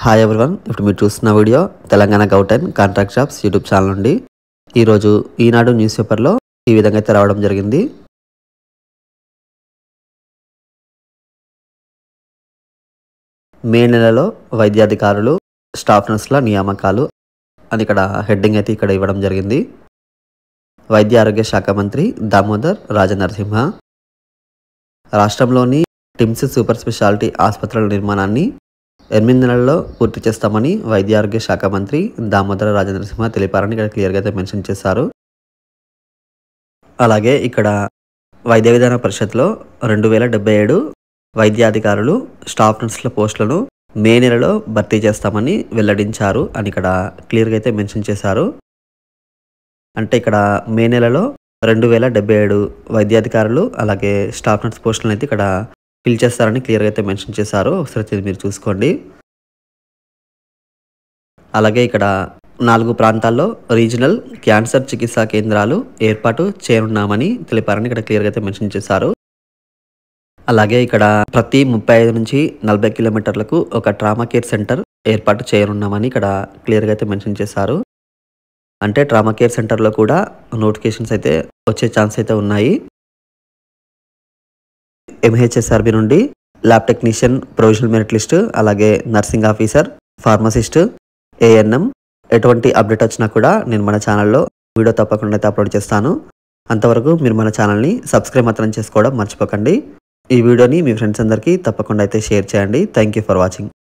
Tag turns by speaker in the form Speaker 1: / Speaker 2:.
Speaker 1: Hi everyone, ఇప్పుడు మీరు చూస్తున్న వీడియో తెలంగాణ గౌటెన్ కాంట్రాక్ట్ జాబ్స్ యూట్యూబ్ ఛానల్ నుండి. ఈరోజు ఈనాడు న్యూస్ పేపర్లో ఈ విధంగా అయితే రావడం జరిగింది. మే నెలలో వైద్యాధికారులు స్టాఫ్ నర్సుల నియామకాలు అని ఇక్కడ హెడ్డింగ్ అయితే ఇక్కడ ఇవ్వడం జరిగింది. వైద్య ఆరోగ్య శాఖ మంత్రి దామోదర్ రాజనరసింహ రాష్ట్రంలోని టిమ్స్ సూపర్ స్పెషాలిటీ ఆసుపత్రుల నిర్మాణాన్ని 8 నెలల్లో పూర్తి చేస్తామని వైద్య ఆరోగ్య శాఖ మంత్రి దామోదర రాజనరసింహ తెలిపారని ఇక్కడ క్లియర్గా అయితే మెన్షన్ చేశారు. అలాగే ఇక్కడ వైద్య విధాన పరిషత్లో 2077 వైద్యాధికారులు స్టాఫ్ నర్సుల పోస్టులను మే నెలలో భర్తీ చేస్తామని వెల్లడించారు అని ఇక్కడ క్లియర్గా అయితే మెన్షన్ చేశారు. అంటే ఇక్కడ మే నెలలో 2077 వైద్యాధికారులు అలాగే స్టాఫ్ నర్స్ పోస్టులను అయితే ఇక్కడ ఫిల్ చేస్తారని క్లియర్గా అయితే మెన్షన్ చేశారు. ఒకసారి మీరు చూసుకోండి. అలాగే ఇక్కడ 4 ప్రాంతాల్లో రీజనల్ క్యాన్సర్ చికిత్సా కేంద్రాలు ఏర్పాటు చేయనున్నామని తెలిపారని ఇక్కడ క్లియర్గా అయితే మెన్షన్ చేశారు. అలాగే ఇక్కడ ప్రతి 35 నుంచి 40 కిలోమీటర్లకు ఒక ట్రామా కేర్ సెంటర్ ఏర్పాటు చేయనున్నామని ఇక్కడ క్లియర్గా అయితే మెన్షన్ చేశారు. అంటే ట్రామా కేర్ సెంటర్లో కూడా నోటిఫికేషన్స్ అయితే వచ్చే ఛాన్స్ అయితే ఉన్నాయి. MHSRB నుండి lab technician provisional merit list, అలాగే నర్సింగ్ ఆఫీసర్, ఫార్మసిస్ట్, ANM ఎటువంటి అప్డేట్ వచ్చినా కూడా నేను మన ఛానల్లో వీడియో తప్పకుండా అయితే అప్లోడ్ చేస్తాను. అంతవరకు మీరు మన ఛానల్ని సబ్స్క్రైబ్ మాత్రం చేసుకోవడం మర్చిపోకండి. ఈ వీడియోని మీ ఫ్రెండ్స్ అందరికీ తప్పకుండా అయితే షేర్ చేయండి. Thank you for watching.